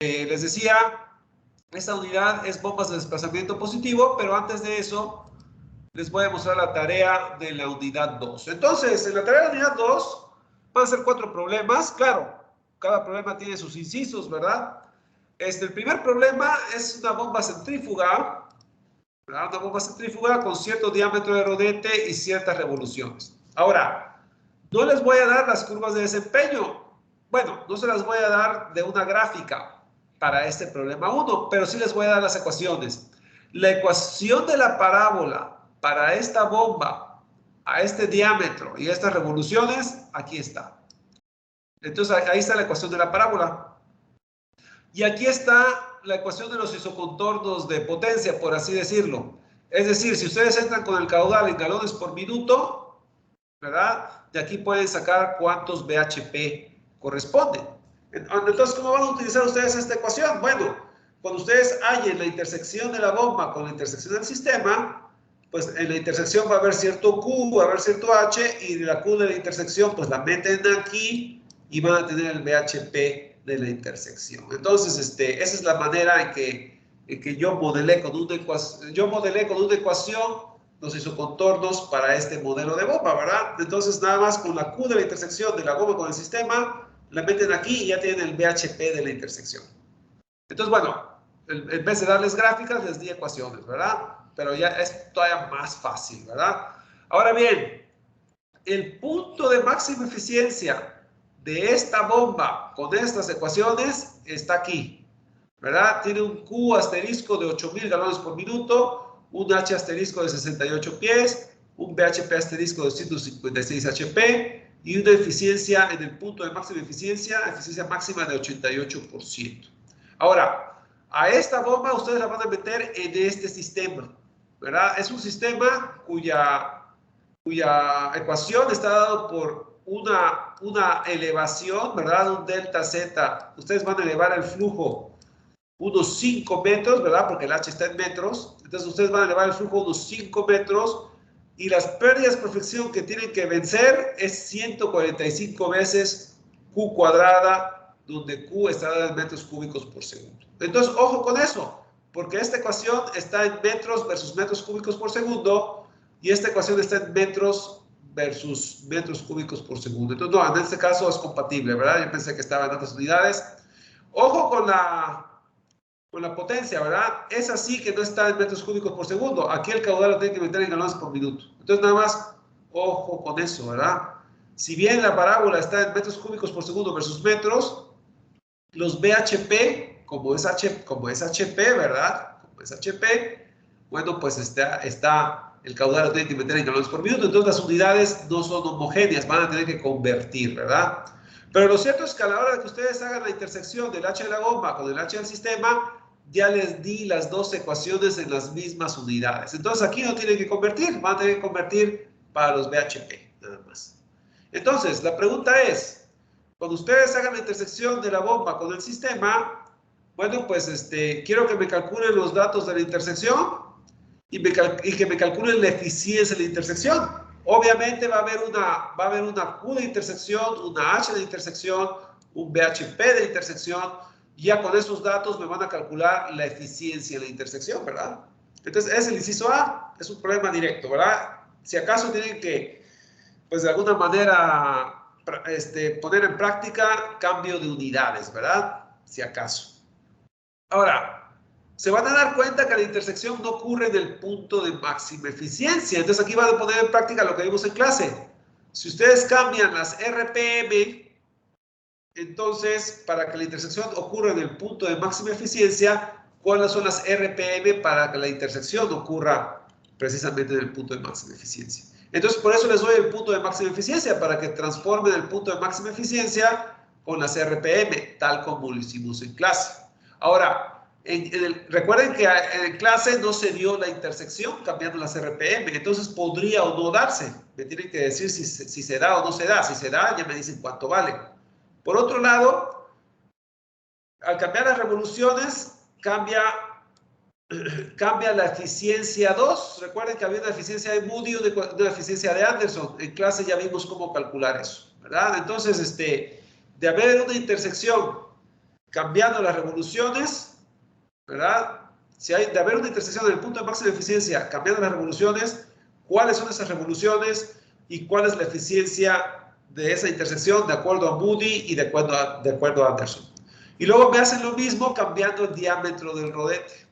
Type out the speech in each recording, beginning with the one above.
Les decía, esta unidad es bombas de desplazamiento positivo, pero antes de eso les voy a mostrar la tarea de la unidad 2. Entonces, en la tarea de la unidad 2 van a ser 4 problemas. Claro, cada problema tiene sus incisos, ¿verdad? El primer problema es una bomba centrífuga, ¿verdad? Una bomba centrífuga con cierto diámetro de rodete y ciertas revoluciones. Ahora, no les voy a dar las curvas de desempeño. Bueno, no se las voy a dar de una gráfica para este problema 1, pero sí les voy a dar las ecuaciones. La ecuación de la parábola para esta bomba, a este diámetro y estas revoluciones, aquí está. Entonces, ahí está la ecuación de la parábola. Y aquí está la ecuación de los isocontornos de potencia, por así decirlo. Es decir, si ustedes entran con el caudal en galones por minuto, ¿verdad? De aquí pueden sacar cuántos BHP corresponden. Entonces, ¿cómo van a utilizar ustedes esta ecuación? Bueno, cuando ustedes hallen la intersección de la bomba con la intersección del sistema, pues en la intersección va a haber cierto Q, va a haber cierto H, y la Q de la intersección, pues la meten aquí y van a tener el BHP de la intersección. Entonces, esa es la manera en que yo modelé con una ecuación los isocontornos para este modelo de bomba, ¿verdad? Entonces, nada más con la Q de la intersección de la bomba con el sistema, la meten aquí y ya tienen el BHP de la intersección. Entonces, bueno, en vez de darles gráficas, les di ecuaciones, ¿verdad? Pero ya es todavía más fácil, ¿verdad? Ahora bien, el punto de máxima eficiencia de esta bomba con estas ecuaciones está aquí, ¿verdad? Tiene un Q asterisco de 8.000 galones por minuto, un H asterisco de 68 pies, un BHP asterisco de 156 HP y una eficiencia en el punto de máxima eficiencia máxima de 88%. Ahora, a esta bomba ustedes la van a meter en este sistema, ¿verdad? Es un sistema cuya ecuación está dado por una elevación, ¿verdad? Un delta Z. Ustedes van a elevar el flujo unos 5 metros, ¿verdad? Porque el H está en metros. Entonces, ustedes van a elevar el flujo unos 5 metros y las pérdidas por fricción que tienen que vencer es 145 veces Q cuadrada, donde Q está dada en metros cúbicos por segundo. Entonces, ojo con eso, porque esta ecuación está en metros versus metros cúbicos por segundo y esta ecuación está en metros versus metros cúbicos por segundo. Entonces, no, en este caso es compatible, ¿verdad? Yo pensé que estaba en otras unidades. Ojo con la potencia, ¿verdad? Es así que no está en metros cúbicos por segundo. Aquí el caudal lo tiene que meter en galones por minuto. Entonces, nada más, ojo con eso, ¿verdad? Si bien la parábola está en metros cúbicos por segundo versus metros, los BHP, como es HP, ¿verdad? Como es HP, bueno, pues el caudal lo tiene que meter en galones por minuto. Entonces, las unidades no son homogéneas, van a tener que convertir, ¿verdad? Pero lo cierto es que a la hora de que ustedes hagan la intersección del H de la bomba con el H del sistema, ya les di las dos ecuaciones en las mismas unidades. Entonces, aquí no tienen que convertir, van a tener que convertir para los BHP, nada más. Entonces, la pregunta es, cuando ustedes hagan la intersección de la bomba con el sistema, bueno, pues quiero que me calculen los datos de la intersección y que me calculen la eficiencia de la intersección. Obviamente va a haber una Q de intersección, una H de intersección, un BHP de intersección. Y ya con esos datos me van a calcular la eficiencia de la intersección, ¿verdad? Entonces, es el inciso A, es un problema directo, ¿verdad? Si acaso tienen que, pues de alguna manera, poner en práctica cambio de unidades, ¿verdad? Si acaso. Ahora, se van a dar cuenta que la intersección no ocurre en el punto de máxima eficiencia. Entonces aquí van a poner en práctica lo que vimos en clase. Si ustedes cambian las RPM, entonces para que la intersección ocurra en el punto de máxima eficiencia, ¿cuáles son las RPM para que la intersección ocurra precisamente en el punto de máxima eficiencia? Entonces por eso les doy el punto de máxima eficiencia, para que transformen el punto de máxima eficiencia con las RPM, tal como lo hicimos en clase. Ahora, recuerden que en clase no se dio la intersección cambiando las RPM, entonces podría o no darse. Me tienen que decir si se da o no se da. Si se da, ya me dicen cuánto vale. Por otro lado, al cambiar las revoluciones, cambia la eficiencia 2. Recuerden que había una eficiencia de Moody y una eficiencia de Anderson. En clase ya vimos cómo calcular eso, ¿verdad? Entonces, de haber una intersección cambiando las revoluciones, ¿verdad? Si hay de haber una intersección en el punto de máxima eficiencia, cambiando las revoluciones, ¿cuáles son esas revoluciones y cuál es la eficiencia de esa intersección de acuerdo a Moody y de acuerdo a Anderson? Y luego me hacen lo mismo cambiando el diámetro del rodete.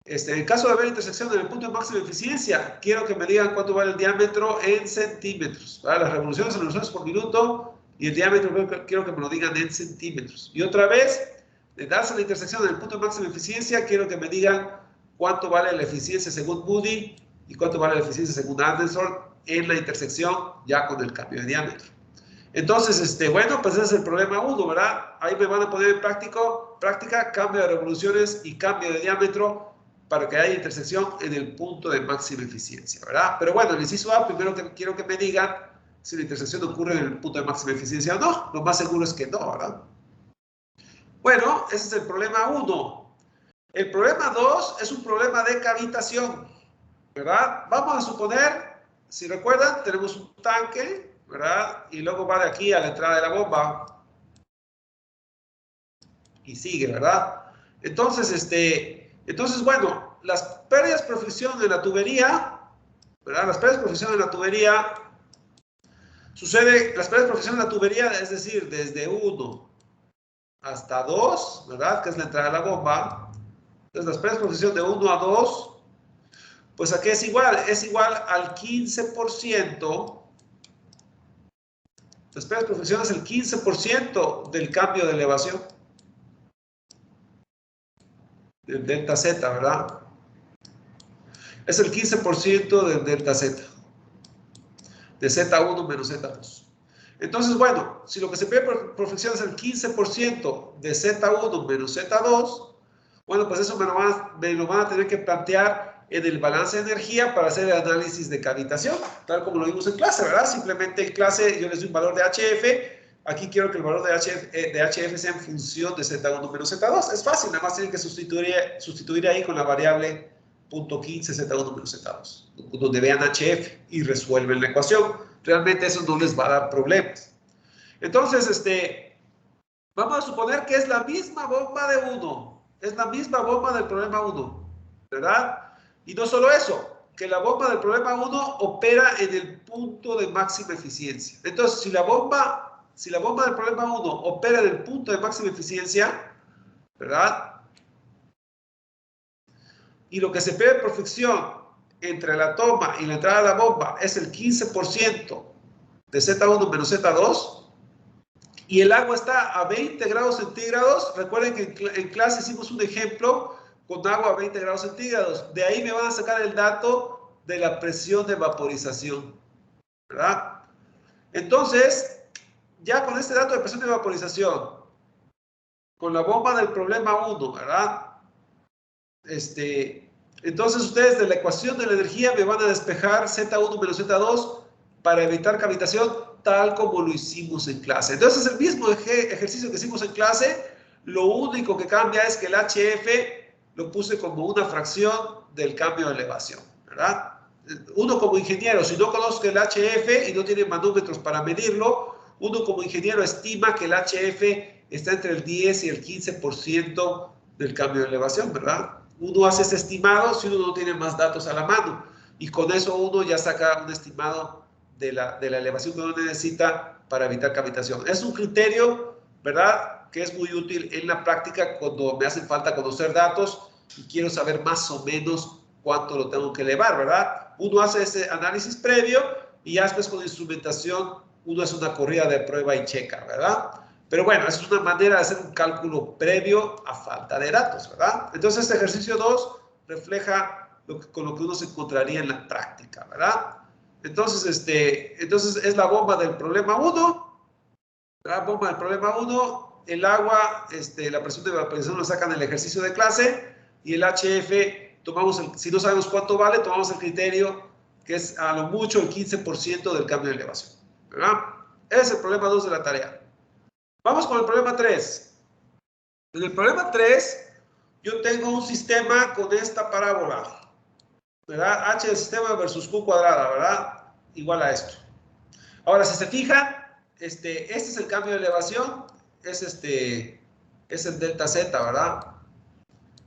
En el caso de haber intersección en el punto de máxima eficiencia, quiero que me digan cuánto vale el diámetro en centímetros, ¿verdad? Las revoluciones en revoluciones por minuto y el diámetro quiero que me lo digan en centímetros. Y otra vez, de darse la intersección en el punto de máxima eficiencia, quiero que me digan cuánto vale la eficiencia según Moody y cuánto vale la eficiencia según Anderson en la intersección ya con el cambio de diámetro. Entonces, bueno, pues ese es el problema 1, ¿verdad? Ahí me van a poner en práctica cambio de revoluciones y cambio de diámetro para que haya intersección en el punto de máxima eficiencia, ¿verdad? Pero bueno, el inciso A, primero quiero que me digan si la intersección ocurre en el punto de máxima eficiencia o no. Lo más seguro es que no, ¿verdad? Bueno, ese es el problema 1. El problema 2 es un problema de cavitación, ¿verdad? Vamos a suponer, si recuerdan, tenemos un tanque, ¿verdad? Y luego va de aquí a la entrada de la bomba. Y sigue, ¿verdad? Entonces, bueno, las pérdidas por fricción en la tubería, ¿verdad? Las pérdidas por fricción en la tubería las pérdidas por fricción en la tubería, es decir, desde 1 hasta 2, ¿verdad? Que es la entrada de la bomba. Entonces, las pérdidas por fricción de 1 a 2, pues aquí es igual al 15%. Las pérdidas por fricción es el 15% del cambio de elevación. Del delta Z, ¿verdad? Es el 15% del delta Z. De Z1 menos Z2. Entonces, bueno, si lo que se pierde por fricción es el 15% de Z1 menos Z2, bueno, pues eso me lo van a tener que plantear en el balance de energía para hacer el análisis de cavitación, tal como lo vimos en clase, ¿verdad? Simplemente en clase yo les doy un valor de HF. Aquí quiero que el valor de HF sea en función de Z1 menos Z2. Es fácil, nada más tienen que sustituir ahí con la variable 0.15 Z1 menos Z2, donde vean HF y resuelven la ecuación. Realmente eso no les va a dar problemas. Entonces, vamos a suponer que es la misma bomba de 1. Es la misma bomba del problema 1, ¿verdad? Y no solo eso, que la bomba del problema 1 opera en el punto de máxima eficiencia. Entonces, si la bomba del problema 1 opera en el punto de máxima eficiencia, ¿verdad? Y lo que se pierde por fricción entre la toma y la entrada de la bomba es el 15% de Z1 menos Z2, y el agua está a 20 grados centígrados. Recuerden que en clase hicimos un ejemplo con agua a 20 grados centígrados. De ahí me van a sacar el dato de la presión de vaporización, ¿verdad? Entonces, ya con este dato de presión de vaporización, con la bomba del problema 1, ¿verdad? Entonces ustedes de la ecuación de la energía me van a despejar Z1 menos Z2 para evitar cavitación, tal como lo hicimos en clase. Entonces es el mismo ejercicio que hicimos en clase, lo único que cambia es que el HF lo puse como una fracción del cambio de elevación, ¿verdad? Uno como ingeniero, si no conozco el HF y no tiene manómetros para medirlo, uno como ingeniero estima que el HF está entre el 10 y el 15% del cambio de elevación, ¿verdad? Uno hace ese estimado si uno no tiene más datos a la mano, y con eso uno ya saca un estimado de la elevación que uno necesita para evitar cavitación. Es un criterio, ¿verdad?, que es muy útil en la práctica cuando me hacen falta conocer datos y quiero saber más o menos cuánto lo tengo que elevar, ¿verdad? Uno hace ese análisis previo y ya después con la instrumentación uno hace una corrida de prueba y checa, ¿verdad? Pero bueno, es una manera de hacer un cálculo previo a falta de datos, ¿verdad? Entonces, este ejercicio 2 refleja con lo que uno se encontraría en la práctica, ¿verdad? Entonces, entonces es la bomba del problema 1, la bomba del problema 1, el agua, la presión de vaporización lo sacan en el ejercicio de clase, y el HF, si no sabemos cuánto vale, tomamos el criterio que es a lo mucho el 15% del cambio de elevación, ¿verdad? Ese es el problema 2 de la tarea. Vamos con el problema 3. En el problema 3, yo tengo un sistema con esta parábola, ¿verdad? H del sistema versus Q cuadrada, ¿verdad? Igual a esto. Ahora, si se fijan, este es el cambio de elevación, es es el delta Z, ¿verdad?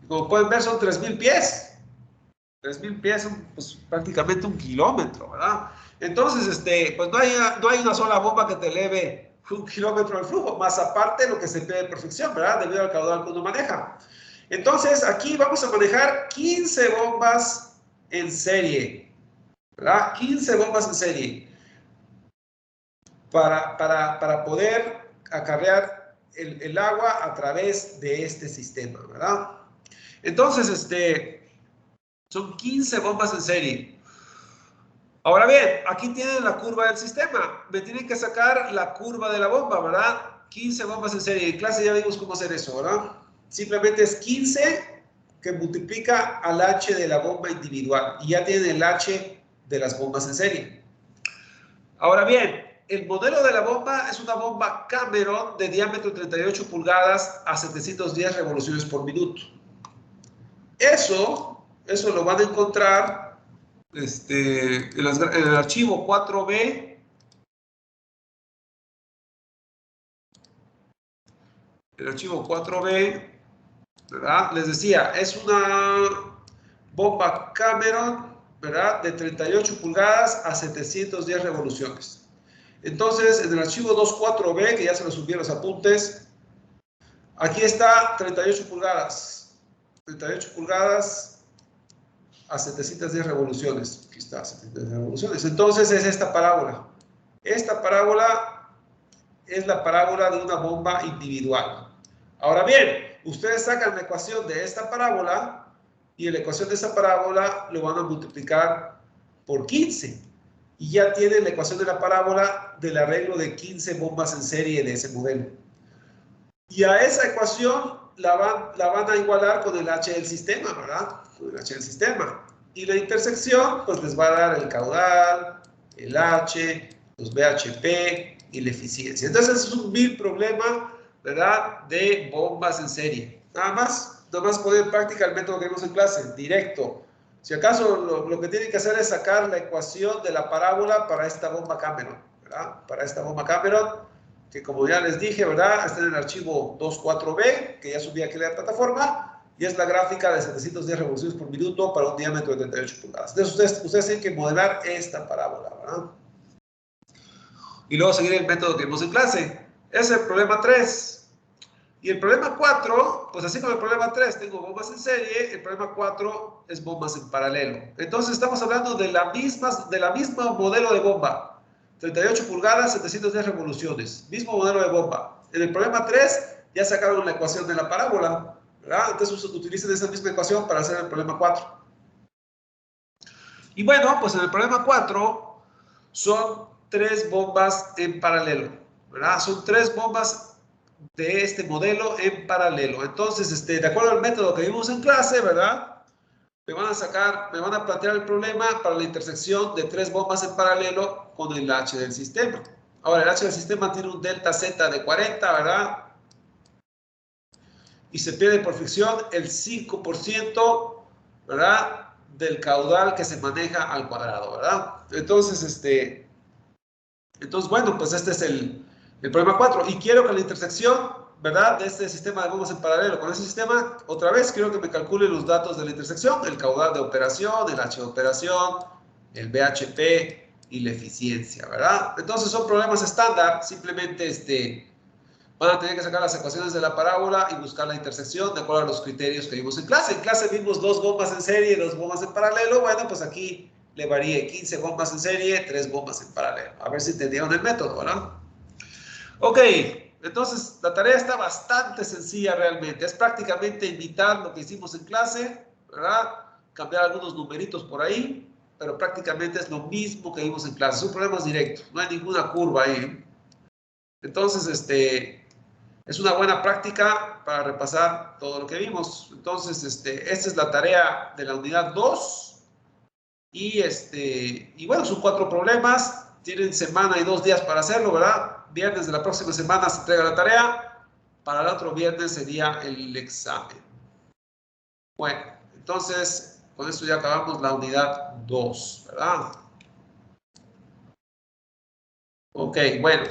Como pueden ver, son 3.000 pies. 3.000 pies son pues, prácticamente 1 kilómetro, ¿verdad? Entonces, pues no hay una sola bomba que te eleve 1 kilómetro el flujo, más aparte lo que se pide de perfección, ¿verdad? Debido al caudal que uno maneja. Entonces, aquí vamos a manejar 15 bombas en serie, ¿verdad? 15 bombas en serie para poder acarrear el agua a través de este sistema, ¿verdad? Entonces, son 15 bombas en serie. Ahora bien, aquí tienen la curva del sistema. Me tienen que sacar la curva de la bomba, ¿verdad? 15 bombas en serie. En clase ya vimos cómo hacer eso, ¿verdad? Simplemente es 15 que multiplica al H de la bomba individual. Y ya tienen el H de las bombas en serie. Ahora bien, el modelo de la bomba es una bomba Cameron de diámetro 38 pulgadas a 710 revoluciones por minuto. Eso lo van a encontrar en el archivo 4B. El archivo 4B, ¿verdad? Les decía, es una bomba Cameron, ¿verdad? De 38 pulgadas a 710 revoluciones. Entonces, en el archivo 24B, que ya se los subí los apuntes, aquí está 38 pulgadas. 38 pulgadas a 710 revoluciones. Aquí está, 710 revoluciones. Entonces, es esta parábola. Esta parábola es la parábola de una bomba individual. Ahora bien, ustedes sacan la ecuación de esta parábola y en la ecuación de esta parábola lo van a multiplicar por 15. Y ya tienen la ecuación de la parábola del arreglo de 15 bombas en serie de ese modelo. Y a esa ecuación la van a igualar con el H del sistema, ¿verdad? Con el H del sistema. Y la intersección, pues les va a dar el caudal, el H, los BHP y la eficiencia. Entonces es un vil problema, ¿verdad? De bombas en serie. Nada más poner en práctica el método que vimos en clase, directo. Si acaso lo que tienen que hacer es sacar la ecuación de la parábola para esta bomba Cameron, ¿verdad? Para esta bomba Cameron, que como ya les dije, ¿verdad? Está en el archivo 24B, que ya subí aquí a la plataforma, y es la gráfica de 710 revoluciones por minuto para un diámetro de 38 pulgadas. Entonces ustedes tienen que modelar esta parábola, ¿verdad? Y luego seguir el método que vimos en clase. Ese es el problema 3. Y el problema 4, pues así como el problema 3 tengo bombas en serie, el problema 4 es bombas en paralelo. Entonces estamos hablando de la misma modelo de bomba. 38 pulgadas, 710 revoluciones. Mismo modelo de bomba. En el problema 3 ya sacaron la ecuación de la parábola, ¿verdad? Entonces utilicen esa misma ecuación para hacer el problema 4. Y bueno, pues en el problema 4 son 3 bombas en paralelo, ¿verdad? Son 3 bombas de este modelo en paralelo. Entonces, de acuerdo al método que vimos en clase, ¿verdad? Me van a plantear el problema para la intersección de 3 bombas en paralelo con el H del sistema. Ahora, el H del sistema tiene un delta Z de 40, ¿verdad? Y se pierde por fricción el 5%, ¿verdad? Del caudal que se maneja al cuadrado, ¿verdad? Entonces, bueno, pues este es el problema 4. Y quiero que la intersección, ¿verdad? De este sistema de bombas en paralelo con ese sistema, otra vez quiero que me calcule los datos de la intersección, el caudal de operación, el H de operación, el BHP y la eficiencia, ¿verdad? Entonces son problemas estándar, simplemente van a tener que sacar las ecuaciones de la parábola y buscar la intersección de acuerdo a los criterios que vimos en clase. En clase vimos 2 bombas en serie y 2 bombas en paralelo. Bueno, pues aquí le varíe 15 bombas en serie, 3 bombas en paralelo. A ver si entendieron el método, ¿verdad? Ok, entonces la tarea está bastante sencilla realmente. Es prácticamente imitar lo que hicimos en clase, ¿verdad? Cambiar algunos numeritos por ahí, pero prácticamente es lo mismo que vimos en clase. Son problemas directos, no hay ninguna curva ahí. Entonces, es una buena práctica para repasar todo lo que vimos. Entonces, esta es la tarea de la unidad 2. Y bueno, son 4 problemas. Tienen semana y 2 días para hacerlo, ¿verdad? Viernes de la próxima semana se entrega la tarea. Para el otro viernes sería el examen. Bueno, entonces, con esto ya acabamos la unidad 2, ¿verdad? Ok, bueno.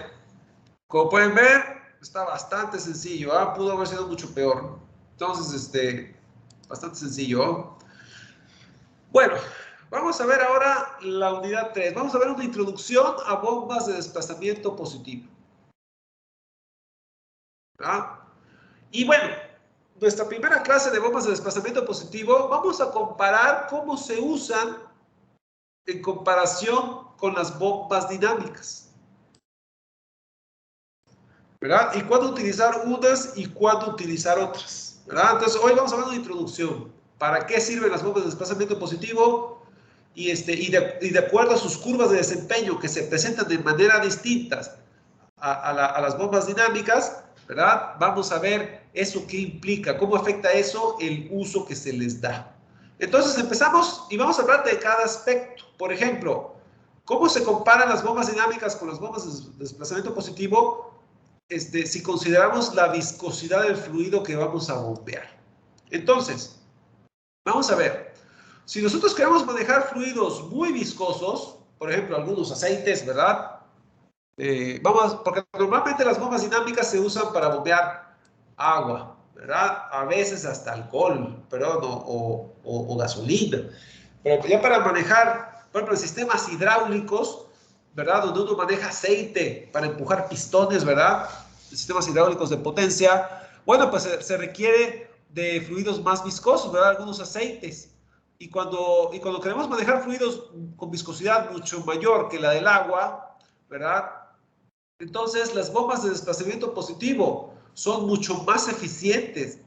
Como pueden ver, Está bastante sencillo, ¿ah? Pudo haber sido mucho peor. Entonces, bastante sencillo. Bueno, vamos a ver ahora la unidad 3. Vamos a ver una introducción a bombas de desplazamiento positivo. ¿Ah? Y bueno, nuestra primera clase de bombas de desplazamiento positivo, vamos a comparar cómo se usan en comparación con las bombas dinámicas, ¿verdad? Y cuándo utilizar unas y cuándo utilizar otras, ¿verdad? Entonces, hoy vamos a ver una introducción. ¿Para qué sirven las bombas de desplazamiento positivo? Y de acuerdo a sus curvas de desempeño que se presentan de manera distintas a las bombas dinámicas, ¿verdad? Vamos a ver eso qué implica, cómo afecta eso el uso que se les da. Entonces empezamos y vamos a hablar de cada aspecto. Por ejemplo, ¿cómo se comparan las bombas dinámicas con las bombas de desplazamiento positivo? Si consideramos la viscosidad del fluido que vamos a bombear. Entonces, vamos a ver. Si nosotros queremos manejar fluidos muy viscosos, por ejemplo, algunos aceites, ¿verdad? Porque normalmente las bombas dinámicas se usan para bombear agua, ¿verdad? A veces hasta alcohol, perdón, o gasolina. Pero ya para manejar, por ejemplo, en sistemas hidráulicos, ¿verdad? Donde uno maneja aceite para empujar pistones, ¿verdad? Sistemas hidráulicos de potencia. Bueno, pues se requiere de fluidos más viscosos, ¿verdad? Algunos aceites. Y cuando queremos manejar fluidos con viscosidad mucho mayor que la del agua, ¿verdad? Entonces, las bombas de desplazamiento positivo son mucho más eficientes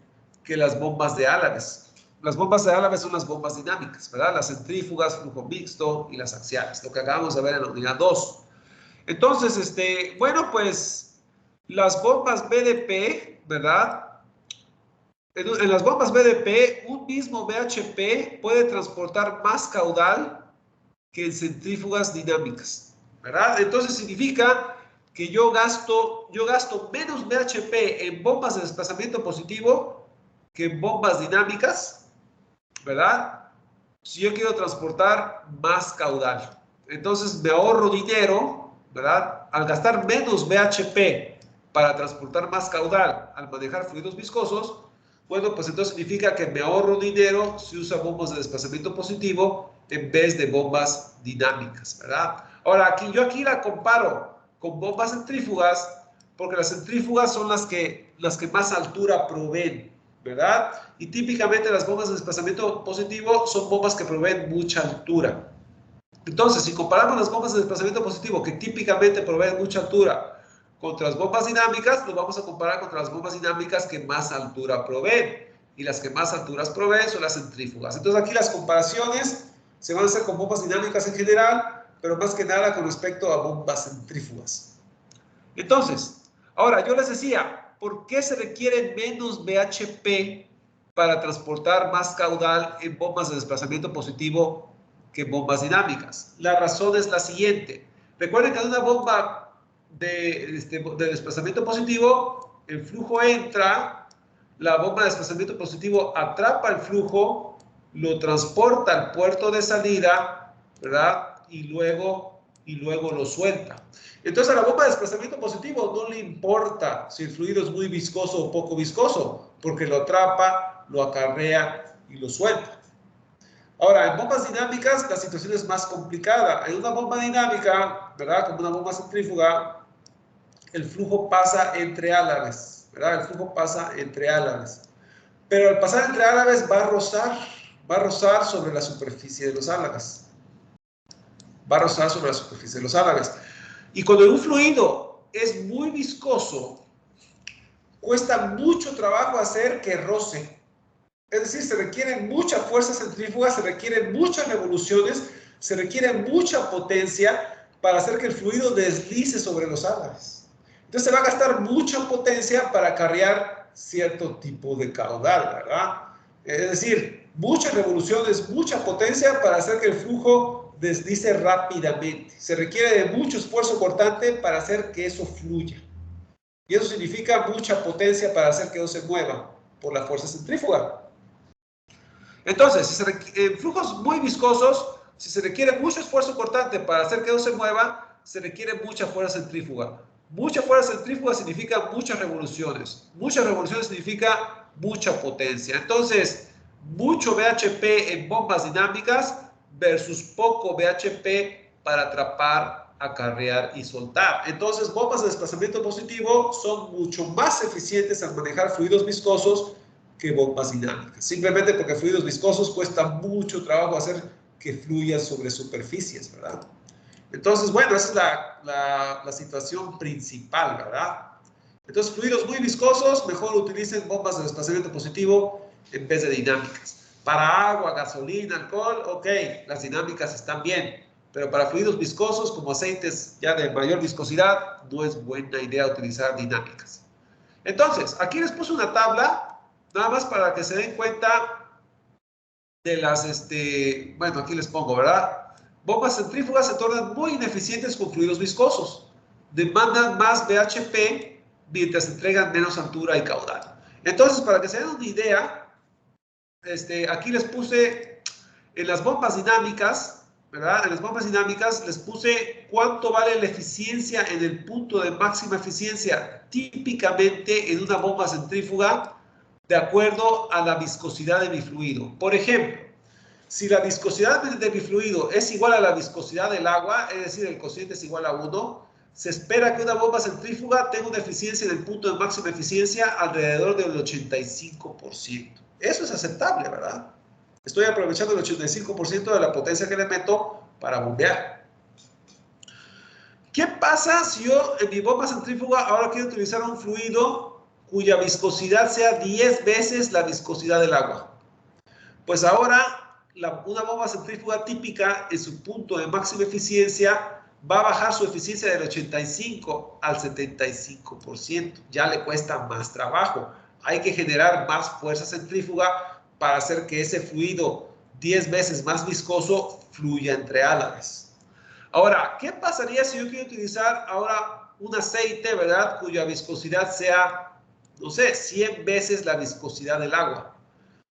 que las bombas de Álaves. Las bombas de Álaves son las bombas dinámicas, ¿verdad? Las centrífugas, flujo mixto y las axiales, lo que acabamos de ver en la unidad 2. Entonces, bueno, pues las bombas BDP, ¿verdad? En las bombas BDP, un mismo BHP puede transportar más caudal que en centrífugas dinámicas, ¿verdad? Entonces significa que yo gasto menos BHP en bombas de desplazamiento positivo que en bombas dinámicas, ¿verdad? Si yo quiero transportar más caudal. Entonces me ahorro dinero, ¿verdad? Al gastar menos BHP para transportar más caudal al manejar fluidos viscosos, bueno, pues entonces significa que me ahorro dinero si uso bombas de desplazamiento positivo en vez de bombas dinámicas, ¿verdad? Ahora, yo aquí la comparo con bombas centrífugas, porque las centrífugas son las que más altura proveen, ¿verdad? Y típicamente las bombas de desplazamiento positivo son bombas que proveen mucha altura. Entonces, si comparamos las bombas de desplazamiento positivo, que típicamente proveen mucha altura, contra las bombas dinámicas, lo vamos a comparar contra las bombas dinámicas que más altura proveen. Y las que más alturas proveen son las centrífugas. Entonces, aquí las comparaciones se van a hacer con bombas dinámicas en general, pero más que nada con respecto a bombas centrífugas. Entonces, ahora yo les decía, ¿por qué se requiere menos BHP para transportar más caudal en bombas de desplazamiento positivo que en bombas dinámicas? La razón es la siguiente. Recuerden que en una bomba de desplazamiento positivo, el flujo entra, la bomba de desplazamiento positivo atrapa el flujo, lo transporta al puerto de salida, ¿verdad? Y luego lo suelta. Entonces a la bomba de desplazamiento positivo no le importa si el fluido es muy viscoso o poco viscoso, porque lo atrapa, lo acarrea y lo suelta. Ahora, en bombas dinámicas la situación es más complicada. En una bomba dinámica, ¿verdad? Como una bomba centrífuga, el flujo pasa entre álaves, ¿verdad? El flujo pasa entre álaves. Pero al pasar entre álaves va a rozar sobre la superficie de los álaves. Va a rozar sobre la superficie de los álaves. Y cuando un fluido es muy viscoso, cuesta mucho trabajo hacer que roce. Es decir, se requieren mucha fuerza centrífuga, se requieren muchas revoluciones, se requiere mucha potencia para hacer que el fluido deslice sobre los álaves. Entonces se va a gastar mucha potencia para acarrear cierto tipo de caudal, ¿verdad? Es decir, muchas revoluciones, mucha potencia para hacer que el flujo deslice rápidamente. Se requiere de mucho esfuerzo cortante para hacer que eso fluya. Y eso significa mucha potencia para hacer que eso se mueva por la fuerza centrífuga. Entonces, en flujos muy viscosos, si se requiere mucho esfuerzo cortante para hacer que eso se mueva, se requiere mucha fuerza centrífuga. Mucha fuerza centrífuga significa muchas revoluciones. Muchas revoluciones significa mucha potencia. Entonces, mucho VHP en bombas dinámicas versus poco VHP para atrapar, acarrear y soltar. Entonces, bombas de desplazamiento positivo son mucho más eficientes al manejar fluidos viscosos que bombas dinámicas. Simplemente porque fluidos viscosos cuesta mucho trabajo hacer que fluyan sobre superficies, ¿verdad? Entonces, bueno, esa es la situación principal, ¿verdad? Entonces, fluidos muy viscosos, mejor utilicen bombas de desplazamiento positivo en vez de dinámicas. Para agua, gasolina, alcohol, ok, las dinámicas están bien. Pero para fluidos viscosos, como aceites ya de mayor viscosidad, no es buena idea utilizar dinámicas. Entonces, aquí les puse una tabla, nada más para que se den cuenta de las, bueno, aquí les pongo, ¿verdad? Bombas centrífugas se tornan muy ineficientes con fluidos viscosos. Demandan más VHP mientras entregan menos altura y caudal. Entonces, para que se den una idea, aquí les puse en las bombas dinámicas, ¿verdad? En las bombas dinámicas les puse cuánto vale la eficiencia en el punto de máxima eficiencia, típicamente en una bomba centrífuga, de acuerdo a la viscosidad de mi fluido. Por ejemplo, si la viscosidad de mi fluido es igual a la viscosidad del agua, es decir, el cociente es igual a 1, se espera que una bomba centrífuga tenga una eficiencia en el punto de máxima eficiencia alrededor del 85%. Eso es aceptable, ¿verdad? Estoy aprovechando el 85% de la potencia que le meto para bombear. ¿Qué pasa si yo en mi bomba centrífuga ahora quiero utilizar un fluido cuya viscosidad sea 10 veces la viscosidad del agua? Pues ahora una bomba centrífuga típica en su punto de máxima eficiencia va a bajar su eficiencia del 85 al 75%. Ya le cuesta más trabajo. Hay que generar más fuerza centrífuga para hacer que ese fluido 10 veces más viscoso fluya entre álabes. Ahora, ¿qué pasaría si yo quiero utilizar ahora un aceite, ¿verdad? Cuya viscosidad sea, no sé, 100 veces la viscosidad del agua.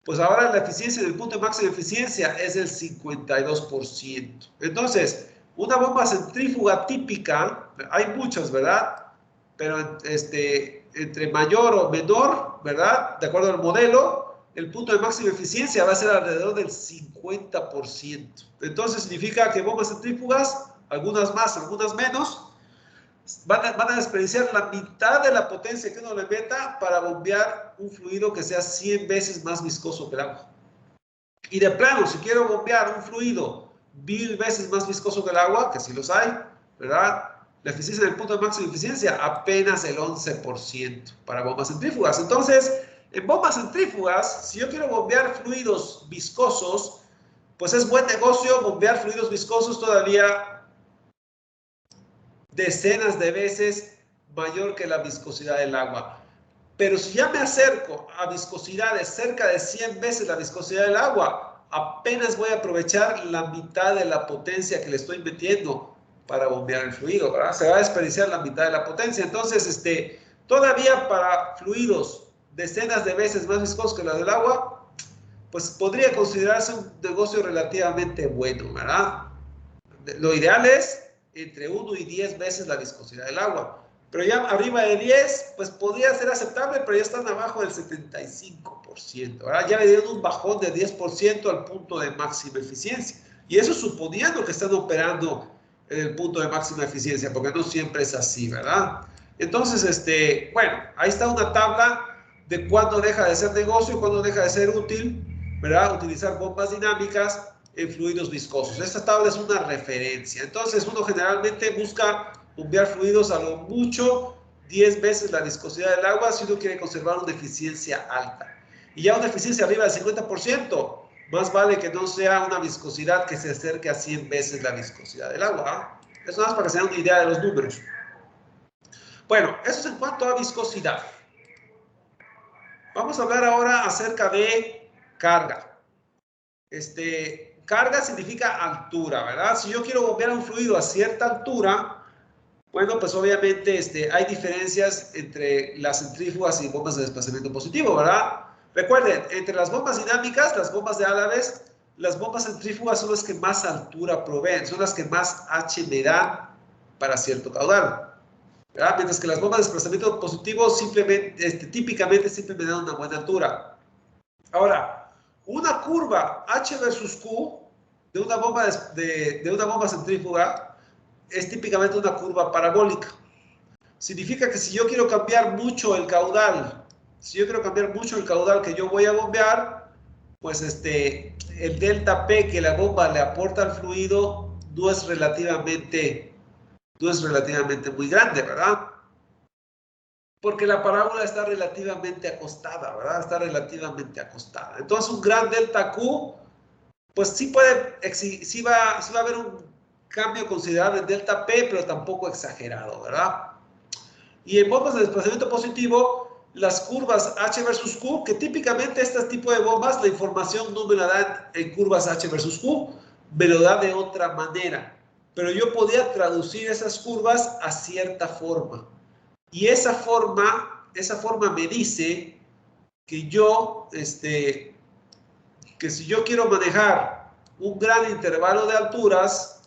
Pues ahora la eficiencia del punto de máxima eficiencia es el 52%. Entonces, una bomba centrífuga típica, hay muchas, ¿verdad? Pero entre mayor o menor, ¿verdad? De acuerdo al modelo, el punto de máxima eficiencia va a ser alrededor del 50%. Entonces significa que bombas centrífugas, algunas más, algunas menos, van a desperdiciar la mitad de la potencia que uno le meta para bombear un fluido que sea 100 veces más viscoso que el agua. Y de plano, si quiero bombear un fluido 1000 veces más viscoso que el agua, que sí los hay, ¿verdad? La eficiencia del punto de máxima eficiencia apenas el 11% para bombas centrífugas. Entonces, en bombas centrífugas, si yo quiero bombear fluidos viscosos, pues es buen negocio bombear fluidos viscosos todavía decenas de veces mayor que la viscosidad del agua. Pero si ya me acerco a viscosidades cerca de 100 veces la viscosidad del agua, apenas voy a aprovechar la mitad de la potencia que le estoy metiendo para bombear el fluido, ¿verdad? Se va a desperdiciar la mitad de la potencia. Entonces, todavía para fluidos decenas de veces más viscosos que la del agua, pues podría considerarse un negocio relativamente bueno, ¿verdad? Lo ideal es entre 1 y 10 veces la viscosidad del agua. Pero ya arriba de 10, pues podría ser aceptable, pero ya están abajo del 75%. ¿Verdad? Ya le dieron un bajón de 10% al punto de máxima eficiencia. Y eso suponiendo que están operando en el punto de máxima eficiencia, porque no siempre es así, ¿verdad? Entonces, bueno, ahí está una tabla de cuándo deja de ser negocio y cuándo deja de ser útil, ¿verdad? Utilizar bombas dinámicas en fluidos viscosos. Esta tabla es una referencia. Entonces, uno generalmente busca bombear fluidos a lo mucho 10 veces la viscosidad del agua si uno quiere conservar una eficiencia alta. Y ya una eficiencia arriba del 50%, más vale que no sea una viscosidad que se acerque a 100 veces la viscosidad del agua. Eso nada más para que se den una idea de los números. Bueno, eso es en cuanto a viscosidad. Vamos a hablar ahora acerca de carga. Carga significa altura, ¿verdad? Si yo quiero bombear un fluido a cierta altura, bueno, pues obviamente hay diferencias entre las centrífugas y bombas de desplazamiento positivo, ¿verdad? Recuerden, entre las bombas dinámicas, las bombas de álabes, las bombas centrífugas son las que más altura proveen, son las que más H me dan para cierto caudal. ¿verdad? Mientras que las bombas de desplazamiento positivo simplemente, típicamente siempre me dan una buena altura. Ahora, una curva H versus Q de una bomba, de una bomba centrífuga es típicamente una curva parabólica. Significa que si yo quiero cambiar mucho el caudal, que yo voy a bombear, pues el delta P que la bomba le aporta al fluido no es relativamente muy grande, ¿verdad? Porque la parábola está relativamente acostada, ¿verdad? Está relativamente acostada. Entonces, un gran delta Q, pues sí va a haber un cambio considerable en delta P, pero tampoco exagerado, ¿verdad? Y en bombas de desplazamiento positivo, las curvas H versus Q, que típicamente este tipo de bombas, la información no me la dan en curvas H versus Q, me lo da de otra manera. Pero yo podía traducir esas curvas a cierta forma. Y esa forma me dice que que si yo quiero manejar un gran intervalo de alturas,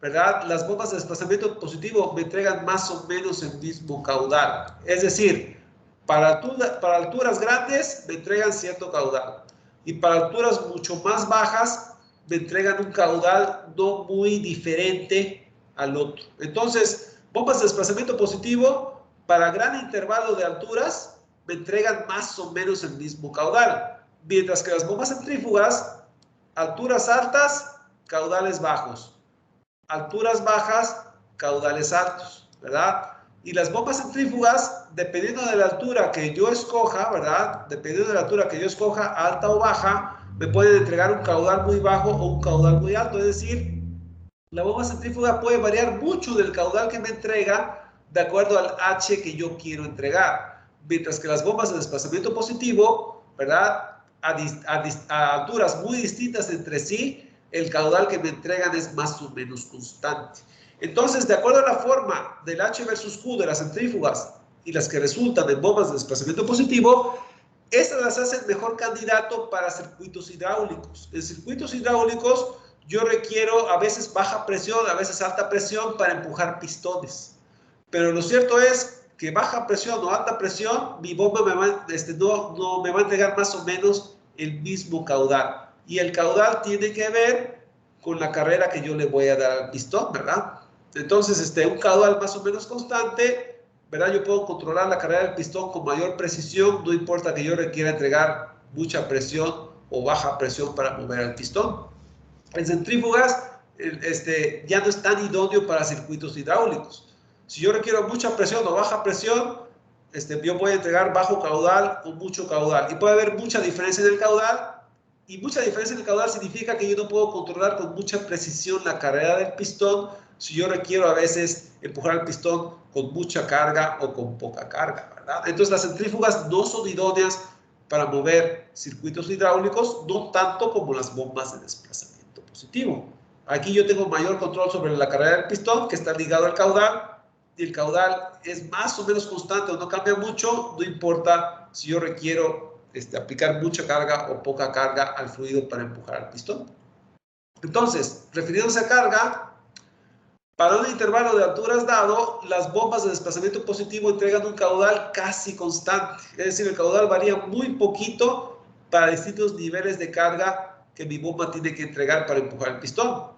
¿verdad? Las bombas de desplazamiento positivo me entregan más o menos el mismo caudal. Es decir, para alturas grandes me entregan cierto caudal. Y para alturas mucho más bajas me entregan un caudal no muy diferente al otro. Entonces, bombas de desplazamiento positivo para gran intervalo de alturas me entregan más o menos el mismo caudal. Mientras que las bombas centrífugas, alturas altas, caudales bajos. Alturas bajas, caudales altos, ¿verdad? Y las bombas centrífugas, dependiendo de la altura que yo escoja, ¿verdad? Dependiendo de la altura que yo escoja, alta o baja, me pueden entregar un caudal muy bajo o un caudal muy alto. Es decir, la bomba centrífuga puede variar mucho del caudal que me entrega de acuerdo al H que yo quiero entregar. Mientras que las bombas de desplazamiento positivo, ¿verdad? A alturas muy distintas entre sí, el caudal que me entregan es más o menos constante. Entonces, de acuerdo a la forma del H versus Q de las centrífugas y las que resultan en bombas de desplazamiento positivo, estas las hacen mejor candidato para circuitos hidráulicos. En circuitos hidráulicos yo requiero a veces baja presión, a veces alta presión para empujar pistones. Pero lo cierto es que baja presión o alta presión, mi bomba no me va a entregar más o menos el mismo caudal. Y el caudal tiene que ver con la carrera que yo le voy a dar al pistón, ¿verdad? Entonces, un caudal más o menos constante, ¿verdad? Yo puedo controlar la carrera del pistón con mayor precisión, no importa que yo requiera entregar mucha presión o baja presión para mover el pistón. En centrífugas, ya no es tan idóneo para circuitos hidráulicos. Si yo requiero mucha presión o baja presión, yo voy a entregar bajo caudal o mucho caudal. Y puede haber mucha diferencia en el caudal. Y mucha diferencia en el caudal significa que yo no puedo controlar con mucha precisión la carrera del pistón si yo requiero a veces empujar el pistón con mucha carga o con poca carga, ¿verdad? Entonces las centrífugas no son idóneas para mover circuitos hidráulicos, no tanto como las bombas de desplazamiento positivo. Aquí yo tengo mayor control sobre la carrera del pistón, que está ligado al caudal, y el caudal es más o menos constante o no cambia mucho, no importa si yo requiero aplicar mucha carga o poca carga al fluido para empujar el pistón. Entonces, refiriéndose a carga, para un intervalo de alturas dado, las bombas de desplazamiento positivo entregan un caudal casi constante. Es decir, el caudal varía muy poquito para distintos niveles de carga que mi bomba tiene que entregar para empujar el pistón,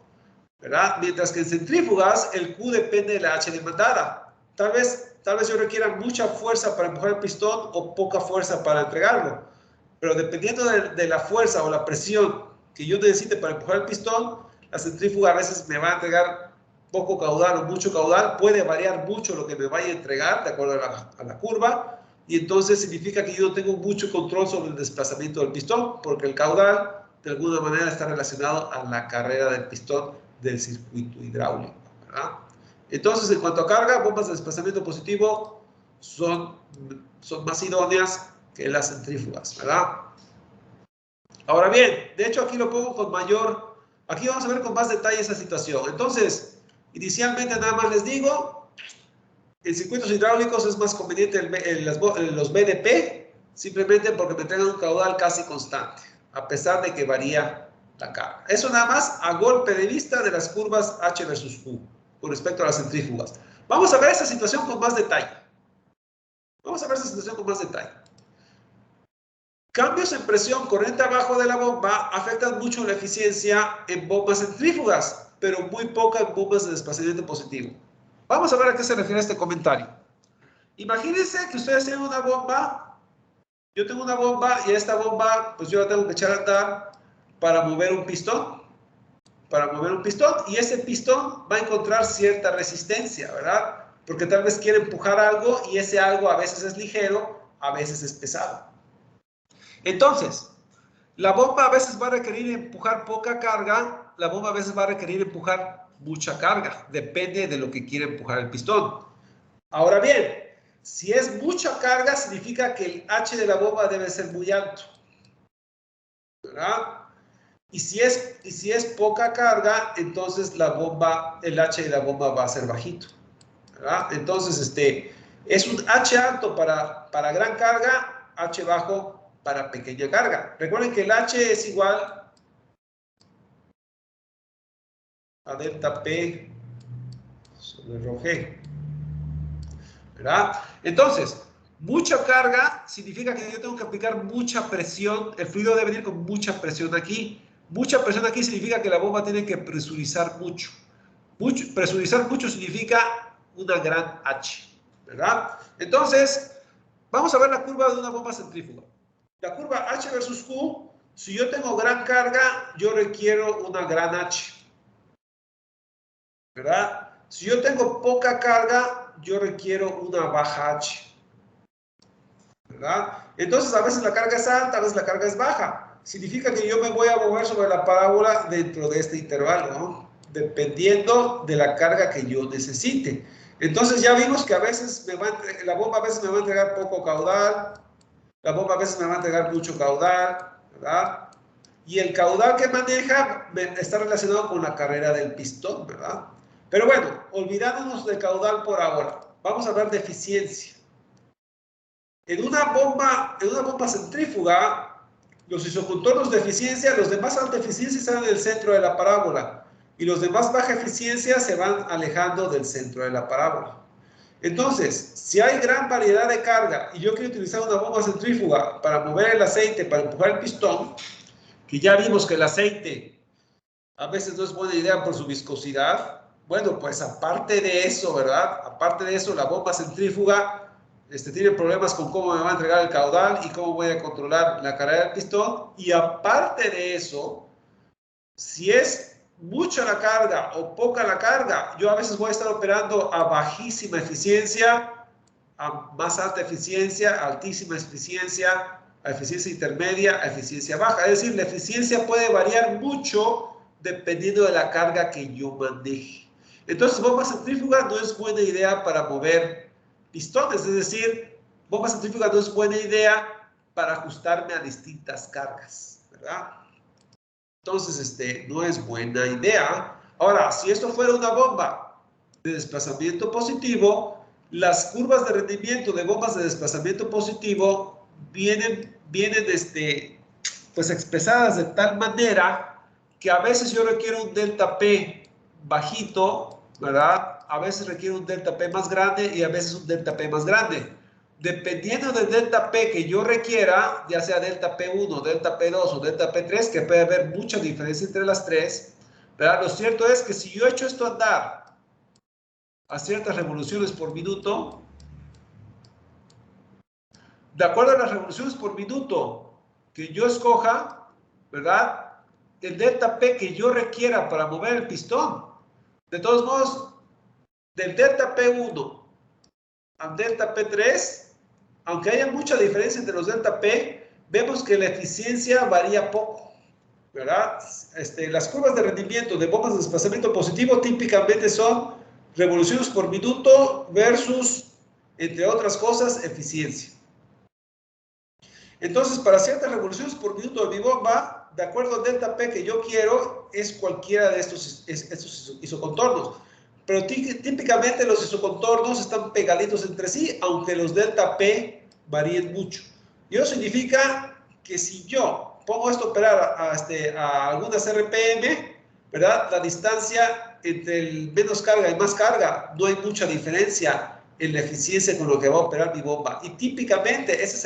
¿verdad? Mientras que en centrífugas, el Q depende de la H demandada. Tal vez yo requiera mucha fuerza para empujar el pistón o poca fuerza para entregarlo. Pero dependiendo de la fuerza o la presión que yo necesite para empujar el pistón, la centrífuga a veces me va a entregar poco caudal o mucho caudal, puede variar mucho lo que me vaya a entregar de acuerdo a la curva, y entonces significa que yo no tengo mucho control sobre el desplazamiento del pistón, porque el caudal de alguna manera está relacionado a la carrera del pistón del circuito hidráulico, ¿verdad? Entonces, en cuanto a carga, bombas de desplazamiento positivo son más idóneas que las centrífugas, ¿verdad? Ahora bien, de hecho aquí lo pongo con aquí vamos a ver con más detalle esa situación. Entonces, inicialmente nada más les digo, en circuitos hidráulicos es más conveniente los BDP, simplemente porque me entregan un caudal casi constante, a pesar de que varía la carga. Eso nada más a golpe de vista de las curvas H versus Q, con respecto a las centrífugas. Vamos a ver esta situación con más detalle. Vamos a ver esta situación con más detalle. Cambios en presión corriente abajo de la bomba afectan mucho la eficiencia en bombas centrífugas, pero muy poca en bombas de desplazamiento positivo. Vamos a ver a qué se refiere este comentario. Imagínense que ustedes tienen una bomba, yo tengo una bomba y a esta bomba pues yo la tengo que echar a andar para mover un pistón. Y ese pistón va a encontrar cierta resistencia, ¿verdad? Porque tal vez quiere empujar algo y ese algo a veces es ligero, a veces es pesado. Entonces, la bomba a veces va a requerir empujar poca carga, la bomba a veces va a requerir empujar mucha carga, depende de lo que quiere empujar el pistón. Ahora bien, si es mucha carga, significa que el H de la bomba debe ser muy alto, ¿verdad? Y si es poca carga, entonces el H de la bomba va a ser bajito, ¿verdad? Entonces, es un H alto para gran carga, H bajo para pequeña carga. Recuerden que el H es igual a delta P sobre rho G, ¿verdad? Entonces, mucha carga significa que yo tengo que aplicar mucha presión, el fluido debe venir con mucha presión aquí. Mucha presión aquí significa que la bomba tiene que presurizar mucho. Presurizar mucho significa una gran H, ¿verdad? Entonces, vamos a ver la curva de una bomba centrífuga. La curva H versus Q, si yo tengo gran carga, yo requiero una gran H, ¿verdad? Si yo tengo poca carga, yo requiero una baja H, ¿verdad? Entonces, a veces la carga es alta, a veces la carga es baja. Significa que yo me voy a mover sobre la parábola dentro de este intervalo, ¿no? Dependiendo de la carga que yo necesite. Entonces, ya vimos que a veces la bomba a veces me va a entregar poco caudal, la bomba a veces me va a entregar mucho caudal, ¿verdad? Y el caudal que maneja está relacionado con la carrera del pistón, ¿verdad? Pero bueno, olvidándonos del caudal por ahora, vamos a hablar de eficiencia. En una bomba centrífuga, los isocontornos de eficiencia, los de más alta eficiencia están en el centro de la parábola y los de más baja eficiencia se van alejando del centro de la parábola. Entonces, si hay gran variedad de carga y yo quiero utilizar una bomba centrífuga para mover el aceite, para empujar el pistón, que ya vimos que el aceite a veces no es buena idea por su viscosidad, bueno, pues aparte de eso, ¿verdad? Aparte de eso, la bomba centrífuga tiene problemas con cómo me va a entregar el caudal y cómo voy a controlar la carrera del pistón. Y aparte de eso, si es mucha la carga o poca la carga, yo a veces voy a estar operando a bajísima eficiencia, a más alta eficiencia, a altísima eficiencia, a eficiencia intermedia, a eficiencia baja. Es decir, la eficiencia puede variar mucho dependiendo de la carga que yo maneje. Entonces, bomba centrífuga no es buena idea para mover pistones, es decir, bomba centrífuga no es buena idea para ajustarme a distintas cargas, ¿verdad? Entonces, no es buena idea. Ahora, si esto fuera una bomba de desplazamiento positivo, las curvas de rendimiento de bombas de desplazamiento positivo vienen pues expresadas de tal manera que a veces yo requiero un delta P bajito, ¿verdad? A veces requiero un delta P más grande y a veces un delta P más grande. Dependiendo del delta P que yo requiera, ya sea delta P1, delta P2 o delta P3, que puede haber mucha diferencia entre las tres, ¿verdad? Lo cierto es que si yo echo esto a andar a ciertas revoluciones por minuto, de acuerdo a las revoluciones por minuto que yo escoja, ¿verdad? El delta P que yo requiera para mover el pistón, de todos modos, del delta P1 al delta P3, aunque haya mucha diferencia entre los delta P, vemos que la eficiencia varía poco, ¿verdad? Las curvas de rendimiento de bombas de desplazamiento positivo típicamente son revoluciones por minuto versus, entre otras cosas, eficiencia. Entonces, para ciertas revoluciones por minuto de mi bomba, de acuerdo al delta P que yo quiero, es cualquiera de estos isocontornos. Pero típicamente los isocontornos están pegaditos entre sí, aunque los delta P varíen mucho. Y eso significa que si yo pongo esto a operar a algunas RPM, ¿verdad? La distancia entre el menos carga y más carga, no hay mucha diferencia en la eficiencia con lo que va a operar mi bomba. Y típicamente esas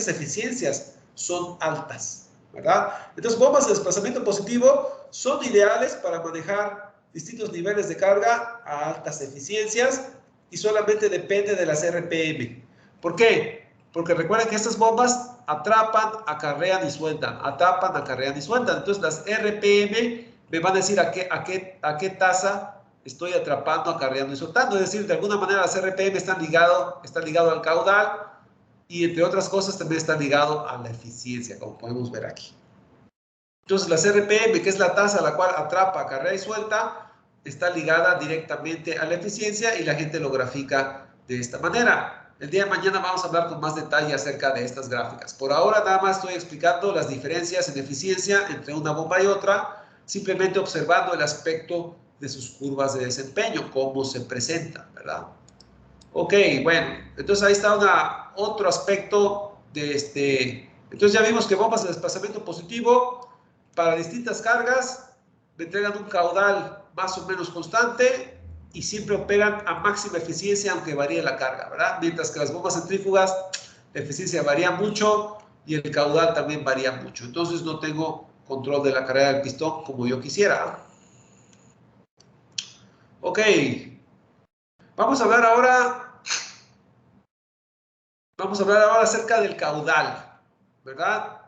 eficiencias son altas, ¿verdad? Entonces, bombas de desplazamiento positivo son ideales para manejar distintos niveles de carga a altas eficiencias y solamente depende de las RPM. ¿Por qué? Porque recuerden que estas bombas atrapan, acarrean y sueltan, atrapan, acarrean y sueltan. Entonces, las RPM me van a decir a qué tasa estoy atrapando, acarreando y soltando. Es decir, de alguna manera las RPM están ligado al caudal y entre otras cosas también está ligado a la eficiencia, como podemos ver aquí. Entonces, las RPM, que es la tasa a la cual atrapa, acarrea y suelta, está ligada directamente a la eficiencia y la gente lo grafica de esta manera. El día de mañana vamos a hablar con más detalle acerca de estas gráficas. Por ahora nada más estoy explicando las diferencias en eficiencia entre una bomba y otra, simplemente observando el aspecto de sus curvas de desempeño, cómo se presentan, ¿verdad? Ok, bueno, entonces ahí está otro aspecto de este. Entonces ya vimos que bombas de desplazamiento positivo para distintas cargas me entregan un caudal más o menos constante y siempre operan a máxima eficiencia aunque varíe la carga, ¿verdad? Mientras que las bombas centrífugas, la eficiencia varía mucho y el caudal también varía mucho. Entonces no tengo control de la carrera del pistón como yo quisiera. Ok, vamos a hablar ahora acerca del caudal, ¿verdad?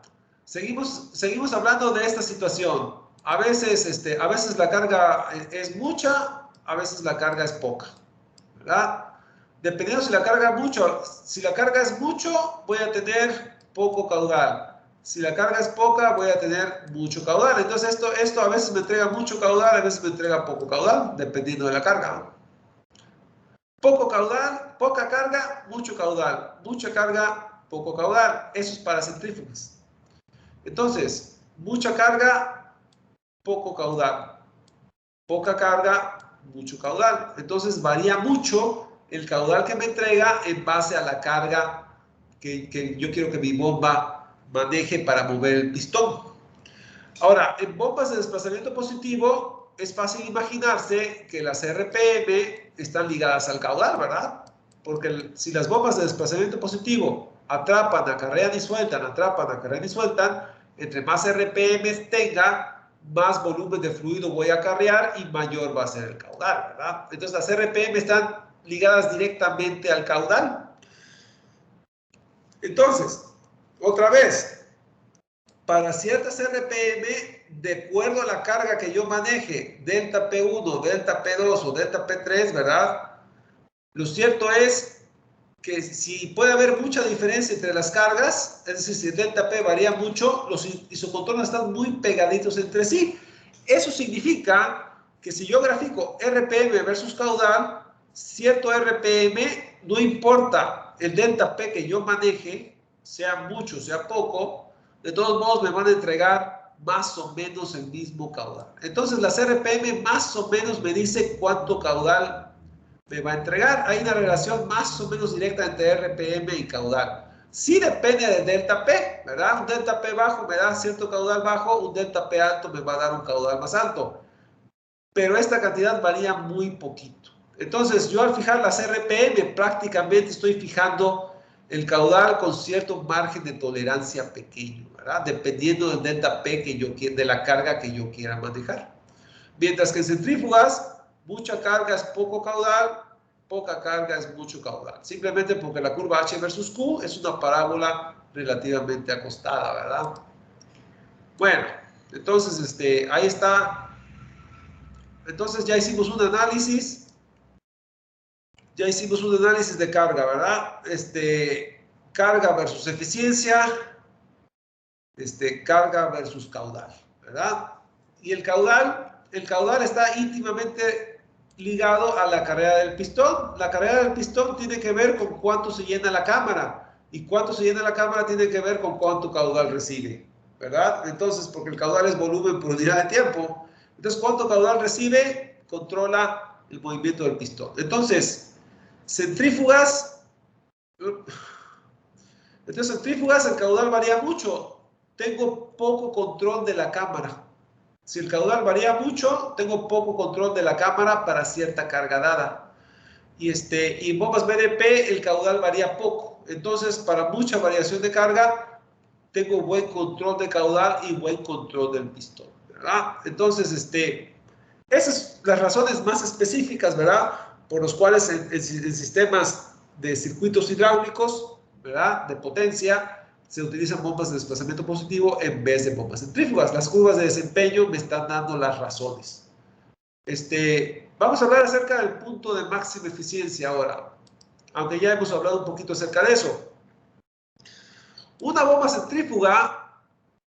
Seguimos hablando de esta situación. A veces la carga es mucha, a veces la carga es poca, ¿verdad? Dependiendo si la carga es mucho, voy a tener poco caudal. Si la carga es poca, voy a tener mucho caudal. Entonces esto a veces me entrega mucho caudal, a veces me entrega poco caudal, dependiendo de la carga. Poco caudal, poca carga, mucho caudal. Mucha carga, poco caudal. Eso es para centrífugas. Entonces, mucha carga, poco caudal. Poca carga, mucho caudal. Entonces, varía mucho el caudal que me entrega en base a la carga que yo quiero que mi bomba maneje para mover el pistón. Ahora, en bombas de desplazamiento positivo, es fácil imaginarse que las RPM están ligadas al caudal, ¿verdad? Porque si las bombas de desplazamiento positivo atrapan, acarrean y sueltan, atrapan, acarrean y sueltan, entre más RPM tenga, más volumen de fluido voy a acarrear y mayor va a ser el caudal, ¿verdad? Entonces las RPM están ligadas directamente al caudal. Entonces, otra vez, para ciertas RPM, de acuerdo a la carga que yo maneje, delta P1, delta P2 o delta P3, ¿verdad? Lo cierto es que si puede haber mucha diferencia entre las cargas, es decir, si el delta P varía mucho, los isocontornos están muy pegaditos entre sí. Eso significa que si yo grafico RPM versus caudal, cierto RPM, no importa el delta P que yo maneje, sea mucho, sea poco, de todos modos me van a entregar más o menos el mismo caudal. Entonces las RPM más o menos me dice cuánto caudal me va a entregar. Hay una relación más o menos directa entre RPM y caudal. Sí depende del delta P, ¿verdad? Un delta P bajo me da cierto caudal bajo, un delta P alto me va a dar un caudal más alto. Pero esta cantidad varía muy poquito. Entonces, yo al fijar las RPM prácticamente estoy fijando el caudal con cierto margen de tolerancia pequeño, ¿verdad? Dependiendo del delta P de la carga que yo quiera manejar. Mientras que en centrífugas, mucha carga es poco caudal, poca carga es mucho caudal. Simplemente porque la curva H versus Q es una parábola relativamente acostada, ¿verdad? Bueno, entonces ahí está. Entonces ya hicimos un análisis. Ya hicimos un análisis de carga, ¿verdad? Carga versus eficiencia. Carga versus caudal, ¿verdad? Y el caudal está íntimamente ligado a la carrera del pistón. La carrera del pistón tiene que ver con cuánto se llena la cámara. Y cuánto se llena la cámara tiene que ver con cuánto caudal recibe, ¿verdad? Entonces, porque el caudal es volumen por unidad de tiempo. Entonces, cuánto caudal recibe controla el movimiento del pistón. Entonces, centrífugas, el caudal varía mucho. Tengo poco control de la cámara. Si el caudal varía mucho, tengo poco control de la cámara para cierta carga dada. Y en bombas BDP el caudal varía poco. Entonces, para mucha variación de carga, tengo buen control de caudal y buen control del pistón, ¿verdad? Entonces, esas son las razones más específicas, ¿verdad? Por los cuales en sistemas de circuitos hidráulicos, ¿verdad? De potencia, se utilizan bombas de desplazamiento positivo en vez de bombas centrífugas. Las curvas de desempeño me están dando las razones. Vamos a hablar acerca del punto de máxima eficiencia ahora, aunque ya hemos hablado un poquito acerca de eso. Una bomba centrífuga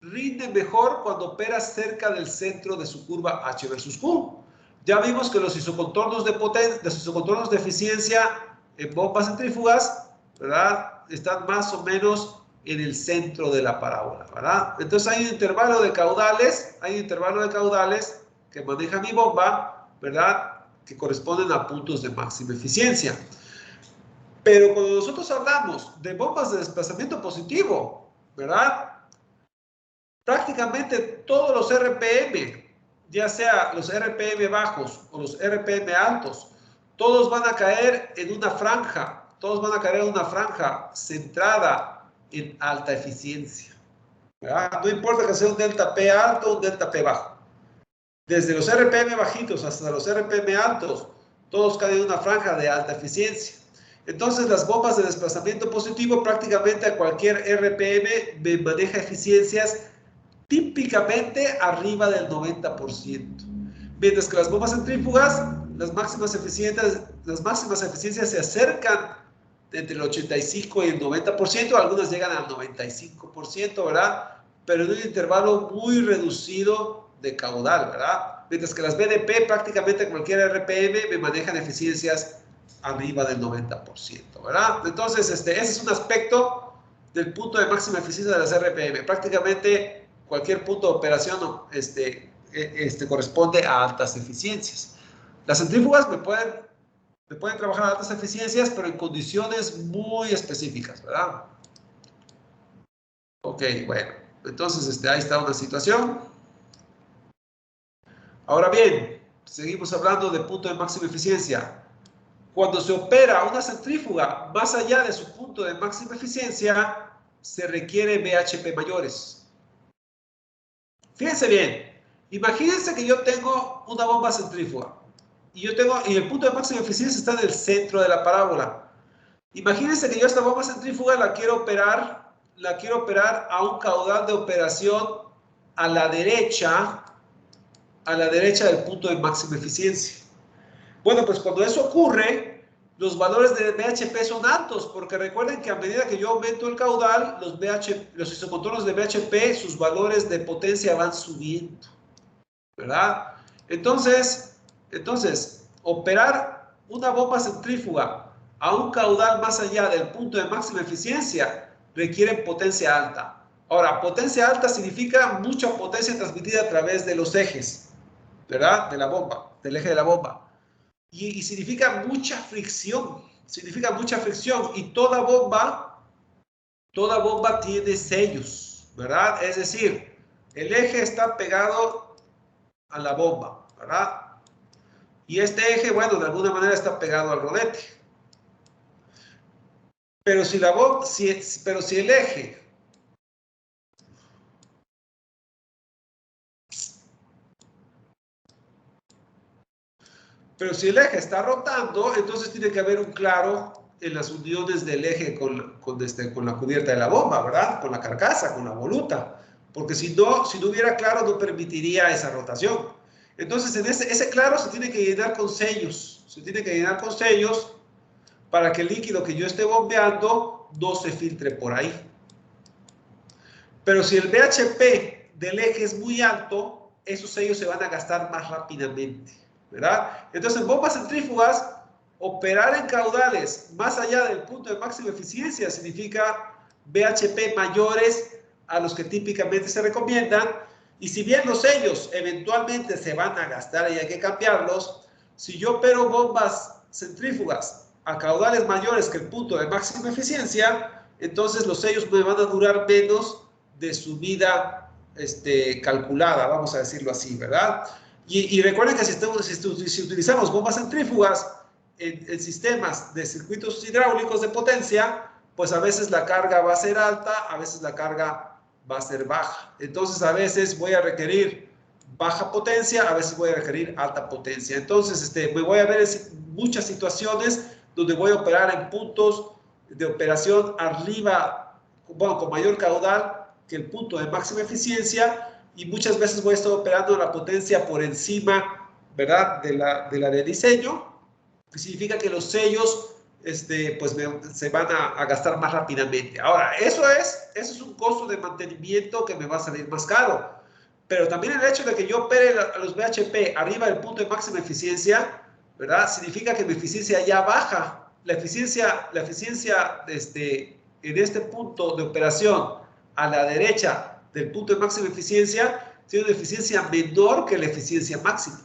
rinde mejor cuando opera cerca del centro de su curva H versus Q. Ya vimos que los isocontornos de eficiencia en bombas centrífugas, ¿verdad? Están más o menos en el centro de la parábola, ¿verdad? Entonces hay un intervalo de caudales, que maneja mi bomba, ¿verdad? Que corresponden a puntos de máxima eficiencia. Pero cuando nosotros hablamos de bombas de desplazamiento positivo, ¿verdad? Prácticamente todos los RPM, ya sea los RPM bajos o los RPM altos, todos van a caer en una franja, centrada en alta eficiencia, ¿verdad? No importa que sea un delta P alto o un delta P bajo. Desde los RPM bajitos hasta los RPM altos, todos caen en una franja de alta eficiencia. Entonces, las bombas de desplazamiento positivo, prácticamente a cualquier RPM me maneja eficiencias típicamente arriba del 90%. Mientras que las bombas centrífugas, las máximas eficiencias se acercan entre el 85 y el 90%, algunas llegan al 95%, ¿verdad? Pero en un intervalo muy reducido de caudal, ¿verdad? Mientras que las BDP, prácticamente cualquier RPM, me manejan eficiencias arriba del 90%, ¿verdad? Entonces, ese es un aspecto del punto de máxima eficiencia de las RPM. Prácticamente cualquier punto de operación corresponde a altas eficiencias. Las centrífugas me pueden trabajar a altas eficiencias, pero en condiciones muy específicas, ¿verdad? Ok, bueno, entonces ahí está una situación. Ahora bien, seguimos hablando de punto de máxima eficiencia. Cuando se opera una centrífuga más allá de su punto de máxima eficiencia, se requiere BHP mayores. Fíjense bien, imagínense que yo tengo una bomba centrífuga y el punto de máxima eficiencia está en el centro de la parábola. Imagínense que yo esta bomba centrífuga la quiero operar a un caudal de operación a la derecha del punto de máxima eficiencia. Bueno, pues cuando eso ocurre, los valores de BHP son altos, porque recuerden que a medida que yo aumento el caudal, los isocontornos de BHP, sus valores de potencia van subiendo, ¿verdad? Entonces, operar una bomba centrífuga a un caudal más allá del punto de máxima eficiencia requiere potencia alta. Ahora, potencia alta significa mucha potencia transmitida a través de los ejes, ¿verdad? Del eje de la bomba. Y significa mucha fricción, y toda bomba tiene sellos, ¿verdad? Es decir, el eje está pegado a la bomba, ¿verdad? Y este eje, bueno, de alguna manera está pegado al rodete. Pero si el eje está rotando, entonces tiene que haber un claro en las uniones del eje con la cubierta de la bomba, ¿verdad? Con la carcasa, con la voluta. Porque si no hubiera claro, no permitiría esa rotación. Entonces, en ese claro se tiene que llenar con sellos. Para que el líquido que yo esté bombeando no se filtre por ahí. Pero si el BHP del eje es muy alto, esos sellos se van a gastar más rápidamente, ¿verdad? Entonces, en bombas centrífugas, operar en caudales más allá del punto de máxima eficiencia significa BHP mayores a los que típicamente se recomiendan. Y si bien los sellos eventualmente se van a gastar y hay que cambiarlos, si yo opero bombas centrífugas a caudales mayores que el punto de máxima eficiencia, entonces los sellos me van a durar menos de su vida calculada, vamos a decirlo así, ¿verdad? Y recuerden que si utilizamos bombas centrífugas en sistemas de circuitos hidráulicos de potencia, pues a veces la carga va a ser alta, a veces la carga va a ser baja. Entonces, a veces voy a requerir baja potencia, a veces voy a requerir alta potencia. Entonces, me voy a ver en muchas situaciones donde voy a operar en puntos de operación arriba, bueno, con mayor caudal que el punto de máxima eficiencia, y muchas veces voy a estar operando la potencia por encima, ¿verdad?, de la de diseño, que significa que los sellos pues se van a gastar más rápidamente. Ahora, eso es un costo de mantenimiento que me va a salir más caro. Pero también el hecho de que yo opere a los BHP arriba del punto de máxima eficiencia, ¿verdad?, significa que mi eficiencia ya baja. La eficiencia en este punto de operación a la derecha del punto de máxima eficiencia tiene una eficiencia menor que la eficiencia máxima.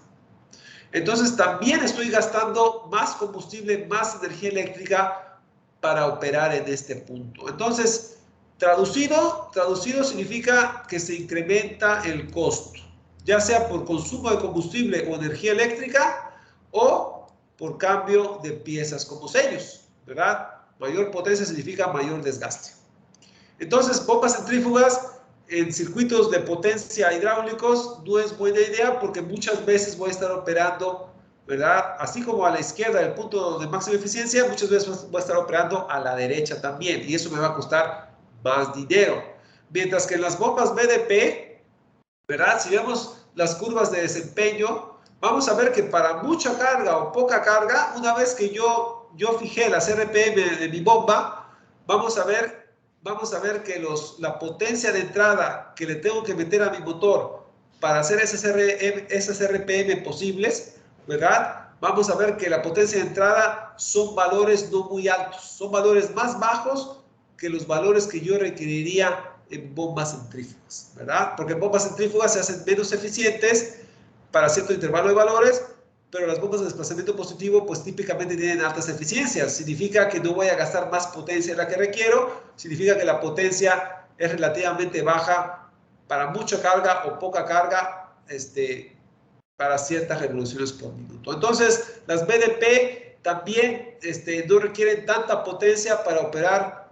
Entonces también estoy gastando más combustible, más energía eléctrica para operar en este punto. Entonces, traducido significa que se incrementa el costo, ya sea por consumo de combustible o energía eléctrica o por cambio de piezas como sellos, ¿verdad? Mayor potencia significa mayor desgaste. Entonces, bombas centrífugas en circuitos de potencia hidráulicos no es buena idea porque muchas veces voy a estar operando, ¿verdad?, así como a la izquierda del punto de máxima eficiencia, muchas veces voy a estar operando a la derecha también, y eso me va a costar más dinero. Mientras que en las bombas BDP, ¿verdad?, si vemos las curvas de desempeño, vamos a ver que para mucha carga o poca carga, una vez que yo fijé las RPM de mi bomba, vamos a ver que la potencia de entrada que le tengo que meter a mi motor para hacer esas RPM posibles, ¿verdad?, vamos a ver que la potencia de entrada son valores no muy altos, son valores más bajos que los valores que yo requeriría en bombas centrífugas, ¿verdad? Porque en bombas centrífugas se hacen menos eficientes para cierto intervalo de valores, pero las bombas de desplazamiento positivo pues típicamente tienen altas eficiencias. Significa que no voy a gastar más potencia de la que requiero, significa que la potencia es relativamente baja para mucha carga o poca carga, para ciertas revoluciones por minuto. Entonces, las BDP también no requieren tanta potencia para operar,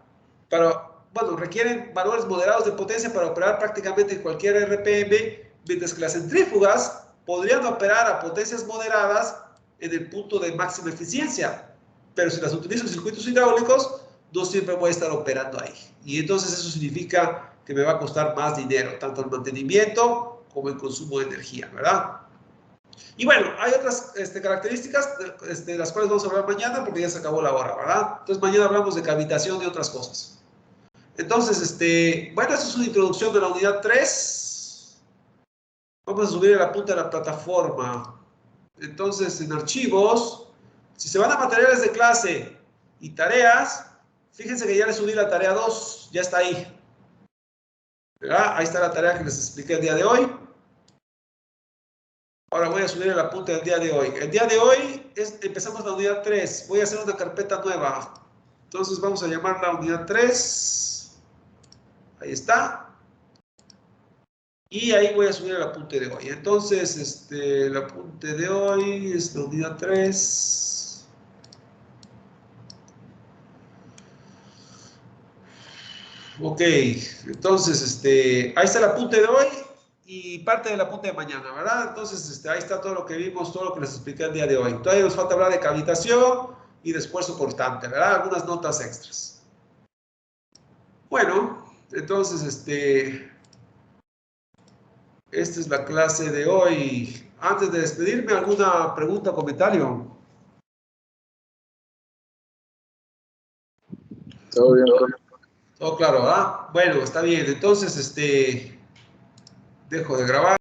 requieren valores moderados de potencia para operar prácticamente cualquier RPM, mientras que las centrífugas podrían operar a potencias moderadas en el punto de máxima eficiencia. Pero si las utilizo en circuitos hidráulicos, no siempre voy a estar operando ahí. Y entonces eso significa que me va a costar más dinero, tanto el mantenimiento como el consumo de energía, ¿verdad? Y bueno, hay otras características de las cuales vamos a hablar mañana porque ya se acabó la hora, ¿verdad? Entonces mañana hablamos de cavitación y otras cosas. Entonces, bueno, esta es una introducción de la unidad 3. Vamos a subir la punta de la plataforma. Entonces, en archivos, si se van a materiales de clase y tareas, fíjense que ya les subí la tarea 2, ya está ahí. ¿Verdad? Ahí está la tarea que les expliqué el día de hoy. Ahora voy a subir el apunte del día de hoy. El día de hoy empezamos la unidad 3. Voy a hacer una carpeta nueva. Entonces vamos a llamarla unidad 3. Ahí está. Y ahí voy a subir el apunte de hoy. Entonces, el apunte de hoy es la unidad 3. Ok, entonces, ahí está el apunte de hoy y parte del apunte de mañana, ¿verdad? Entonces, ahí está todo lo que vimos, todo lo que les expliqué el día de hoy. Todavía nos falta hablar de cavitación y de esfuerzo cortante, ¿verdad? Algunas notas extras. Bueno, entonces, esta es la clase de hoy. Antes de despedirme, ¿alguna pregunta o comentario? Todo bien, profe. Todo claro, ¿verdad? Bueno, está bien. Entonces, dejo de grabar.